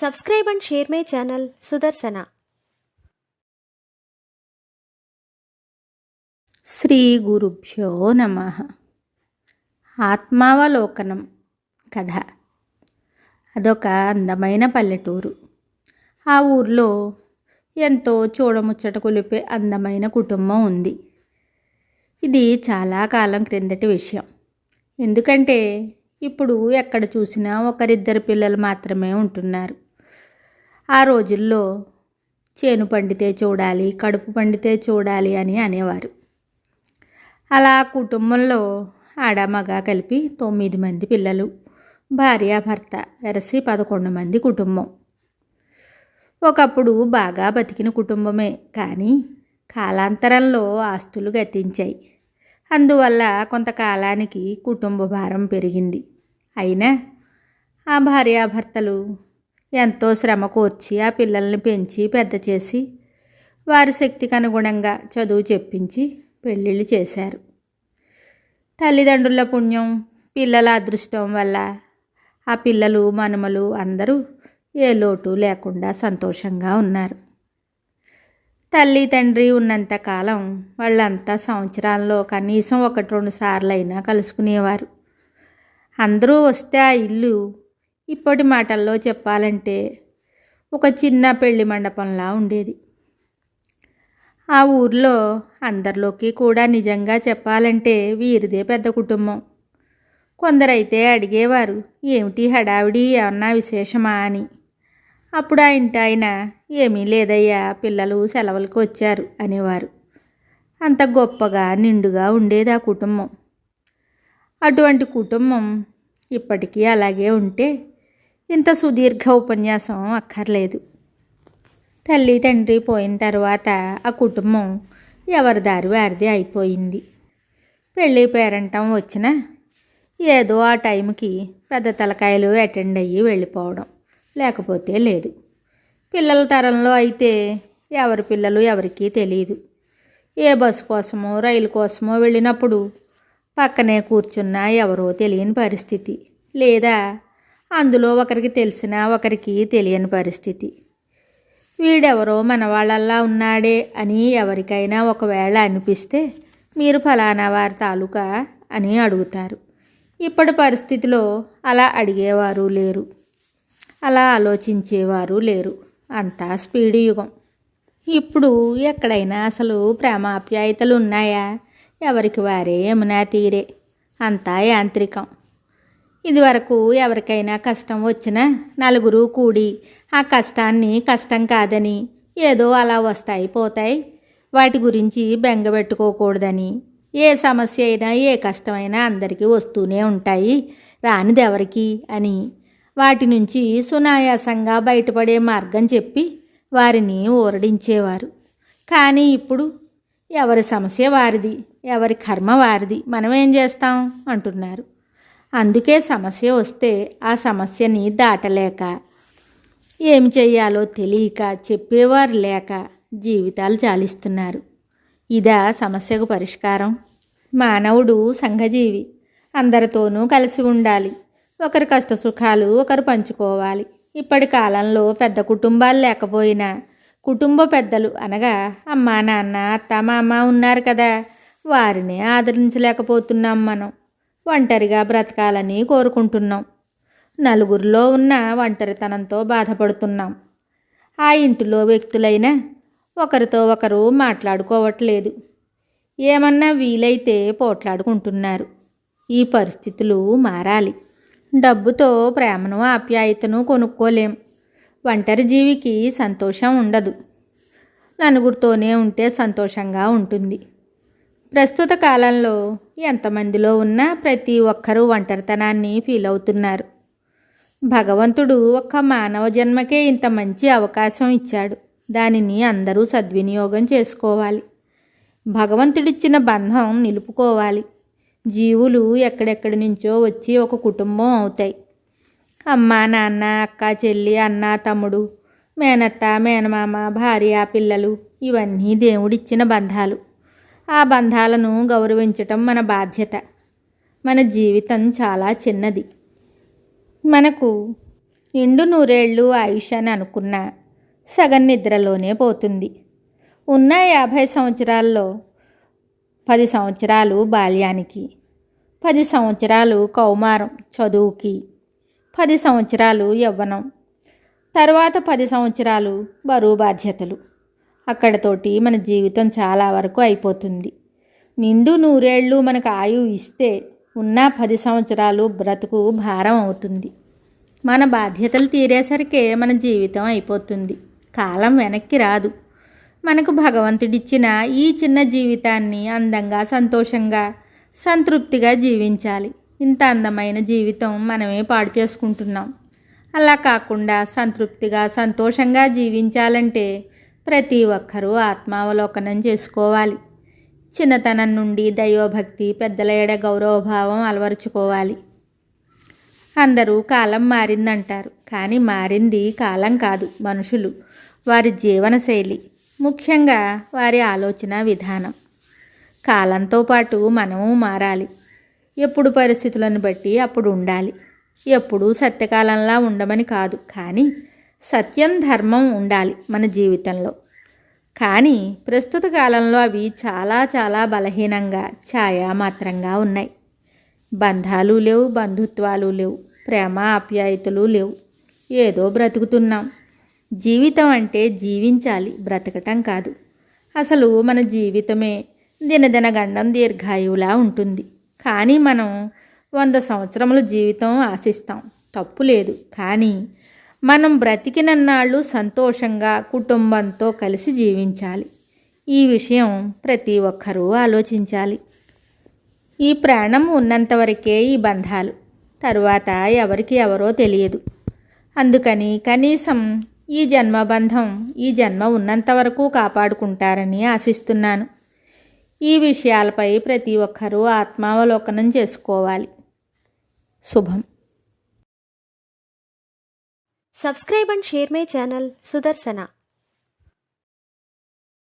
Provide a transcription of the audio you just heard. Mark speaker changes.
Speaker 1: Subscribe and share my channel Sudarsana.
Speaker 2: Shri గురుభ్యో నమః. ఆత్మావలోకనం కథ. అదొక అందమైన పల్లెటూరు. ఆ ఊర్లో ఎంతో చూడముచ్చట కొలిపే అందమైన కుటుంబం ఉంది. ఇది చాలా కాలం క్రిందటి విషయం. ఎందుకంటే ఇప్పుడు ఎక్కడ చూసినా ఒకరిద్దరు పిల్లలు మాత్రమే ఉంటున్నారు. ఆ రోజుల్లో చేను పండితే చూడాలి, కడుపు పండితే చూడాలి అని అనేవారు. అలా కుటుంబంలో ఆడమగ కలిపి 9 మంది పిల్లలు, భార్యాభర్త వెరసి 11 మంది కుటుంబం. ఒకప్పుడు బాగా బతికిన కుటుంబమే, కానీ కాలాంతరంలో ఆస్తులు గతించాయి. అందువల్ల కొంతకాలానికి కుటుంబ భారం పెరిగింది. అయినా ఆ భార్యాభర్తలు ఎంతో శ్రమ కోర్చి ఆ పిల్లల్ని పెంచి పెద్ద చేసి వారి శక్తికి అనుగుణంగా చదువు చెప్పించి పెళ్ళిళ్ళు చేశారు. తల్లిదండ్రుల పుణ్యం, పిల్లల అదృష్టం వల్ల ఆ పిల్లలు మనుమలు అందరూ ఏ లోటు లేకుండా సంతోషంగా ఉన్నారు. తల్లి తండ్రి ఉన్నంతకాలం వాళ్ళంతా సంవత్సరాల్లో కనీసం 1-2 సార్లైనా కలుసుకునేవారు. అందరూ వస్తే ఆ ఇల్లు ఇప్పటి మాటల్లో చెప్పాలంటే ఒక చిన్న పెళ్లి మండపంలా ఉండేది. ఆ ఊర్లో అందరిలోకి కూడా నిజంగా చెప్పాలంటే వీరిదే పెద్ద కుటుంబం. కొందరైతే అడిగేవారు, ఏమిటి హడావిడి, ఏమన్నా విశేషమా అని. అప్పుడు ఆ ఇంటి ఆయన, ఏమీ లేదయ్యా, పిల్లలు సెలవులకు వచ్చారు అనేవారు. అంత గొప్పగా నిండుగా ఉండేది ఆ కుటుంబం. అటువంటి కుటుంబం ఇప్పటికీ అలాగే ఉంటే ఇంత సుదీర్ఘ ఉపన్యాసం అక్కర్లేదు. తల్లి తండ్రి పోయిన తర్వాత ఆ కుటుంబం ఎవరి దారి వారిది అయిపోయింది. పెళ్ళి పేరంటం వచ్చినా ఏదో ఆ టైంకి పెద్ద తలకాయలు అటెండ్ అయ్యి వెళ్ళిపోవడం, లేకపోతే లేదు. పిల్లల తరంలో అయితే ఎవరి పిల్లలు ఎవరికీ తెలియదు. ఏ బస్సు కోసమో రైలు కోసమో వెళ్ళినప్పుడు పక్కనే కూర్చున్నా ఎవరో తెలియని పరిస్థితి, లేదా అందులో ఒకరికి తెలిసినా ఒకరికి తెలియని పరిస్థితి. వీడెవరో మన వాళ్ళల్లా ఉన్నాడే అని ఎవరికైనా ఒకవేళ అనిపిస్తే, మీరు ఫలానా వారి తాలూకా అని అడుగుతారు. ఇప్పటి పరిస్థితిలో అలా అడిగేవారు లేరు, అలా ఆలోచించేవారు లేరు. అంతా స్పీడ్ యుగం. ఇప్పుడు ఎక్కడైనా అసలు ప్రేమాప్యాయతలు ఉన్నాయా? ఎవరికి వారే యమునా తీరే. అంతా యాంత్రికం. ఇదివరకు ఎవరికైనా కష్టం వచ్చినా నలుగురు కూడి ఆ కష్టాన్ని కష్టం కాదని, ఏదో అలా వస్తాయి పోతాయి, వాటి గురించి బెంగపెట్టుకోకూడదని, ఏ సమస్య అయినా ఏ కష్టమైనా అందరికీ వస్తూనే ఉంటాయి, రానిది ఎవరికి అని వాటి నుంచి సునాయాసంగా బయటపడే మార్గం చెప్పి వారిని ఊరడించేవారు. కానీ ఇప్పుడు ఎవరి సమస్య వారిది, ఎవరి కర్మ వారిది, మనం ఏం చేస్తాం అంటున్నారు. అందుకే సమస్య వస్తే ఆ సమస్యని దాటలేక, ఏమి చెయ్యాలో తెలియక, చెప్పేవారు లేక జీవితాలు చాలిస్తున్నారు. ఇదా సమస్యకు పరిష్కారం? మానవుడు సంఘజీవి, అందరితోనూ కలిసి ఉండాలి. ఒకరి కష్టసుఖాలు ఒకరు పంచుకోవాలి. ఇప్పటి కాలంలో పెద్ద కుటుంబాలు లేకపోయినా కుటుంబ పెద్దలు అనగా అమ్మా నాన్న అత్త మామ ఉన్నారు కదా, వారినే ఆదరించలేకపోతున్నాం మనం. ఒంటరిగా బ్రతకాలని కోరుకుంటున్నాం. నలుగురిలో ఉన్న ఒంటరితనంతో బాధపడుతున్నాం. ఆ ఇంటిలో వ్యక్తులైనా ఒకరితో ఒకరు మాట్లాడుకోవట్లేదు. ఏమన్నా వీలైతే పోట్లాడుకుంటున్నారు. ఈ పరిస్థితులు మారాలి. డబ్బుతో ప్రేమను ఆప్యాయతను కొనుక్కోలేం. ఒంటరి జీవికి సంతోషం ఉండదు. నలుగురితోనే ఉంటే సంతోషంగా ఉంటుంది. ప్రస్తుత కాలంలో ఎంతమందిలో ఉన్నా ప్రతి ఒక్కరూ ఒంటరితనాన్ని ఫీల్ అవుతున్నారు. భగవంతుడు ఒక్క మానవ జన్మకే ఇంత మంచి అవకాశం ఇచ్చాడు. దానిని అందరూ సద్వినియోగం చేసుకోవాలి. భగవంతుడిచ్చిన బంధం నిలుపుకోవాలి. జీవులు ఎక్కడెక్కడి నుంచో వచ్చి ఒక కుటుంబం అవుతాయి. అమ్మ నాన్న, అక్క చెల్లి, అన్న తమ్ముడు, మేనత్త మేనమామ, భార్య పిల్లలు, ఇవన్నీ దేవుడిచ్చిన బంధాలు. ఆ బంధాలను గౌరవించటం మన బాధ్యత. మన జీవితం చాలా చిన్నది. మనకు నిండు నూరేళ్ళు ఆయుష్ అని అనుకున్నా సగం నిద్రలోనే పోతుంది. ఉన్న 50 సంవత్సరాల్లో 10 సంవత్సరాలు బాల్యానికి, 10 సంవత్సరాలు కౌమారం చదువుకి, 10 సంవత్సరాలు యవ్వనం, తర్వాత 10 సంవత్సరాలు బరువు బాధ్యతలు. అక్కడతోటి మన జీవితం చాలా వరకు అయిపోతుంది. నిండు నూరేళ్ళు మనకు ఆయువు ఇస్తే ఉన్న 10 సంవత్సరాలు బ్రతుకు భారం అవుతుంది. మన బాధ్యతలు తీరేసరికే మన జీవితం అయిపోతుంది. కాలం వెనక్కి రాదు. మనకు భగవంతుడిచ్చిన ఈ చిన్న జీవితాన్ని అందంగా, సంతోషంగా, సంతృప్తిగా జీవించాలి. ఇంత అందమైన జీవితం మనమే పాడు చేసుకుంటున్నాం. అలా కాకుండా సంతృప్తిగా, సంతోషంగా జీవించాలంటే ప్రతి ఒక్కరూ ఆత్మావలోకనం చేసుకోవాలి. చిన్నతనం నుండి దైవభక్తి, పెద్దల ఎడ గౌరవభావం అలవరుచుకోవాలి. అందరూ కాలం మారిందంటారు, కానీ మారింది కాలం కాదు, మనుషులు, వారి జీవనశైలి, ముఖ్యంగా వారి ఆలోచన విధానం. కాలంతో పాటు మనము మారాలి. ఎప్పుడు పరిస్థితులను బట్టి అప్పుడు ఉండాలి. ఎప్పుడూ సత్యకాలంలా ఉండమని కాదు, కానీ సత్యం, ధర్మం ఉండాలి మన జీవితంలో. కానీ ప్రస్తుత కాలంలో అవి చాలా చాలా బలహీనంగా, ఛాయామాత్రంగా ఉన్నాయి. బంధాలు లేవు, బంధుత్వాలు లేవు, ప్రేమ ఆప్యాయతలు లేవు. ఏదో బ్రతుకుతున్నాం. జీవితం అంటే జీవించాలి, బ్రతకటం కాదు. అసలు మన జీవితమే దినదిన గండం దీర్ఘాయువులా ఉంటుంది. కానీ మనం 100 సంవత్సరముల జీవితం ఆశిస్తాం, తప్పు లేదు. కానీ మనం బ్రతికినన్నాళ్ళు సంతోషంగా కుటుంబంతో కలిసి జీవించాలి. ఈ విషయం ప్రతి ఒక్కరూ ఆలోచించాలి. ఈ ప్రాణం ఉన్నంతవరకే ఈ బంధాలు, తరువాత ఎవరికి ఎవరో తెలియదు. అందుకని కనీసం ఈ జన్మబంధం ఈ జన్మ ఉన్నంత వరకు కాపాడుకుంటారని ఆశిస్తున్నాను. ఈ విషయాలపై ప్రతి ఒక్కరూ ఆత్మావలోకనం చేసుకోవాలి. శుభం.
Speaker 1: Subscribe and share my channel Sudarsana.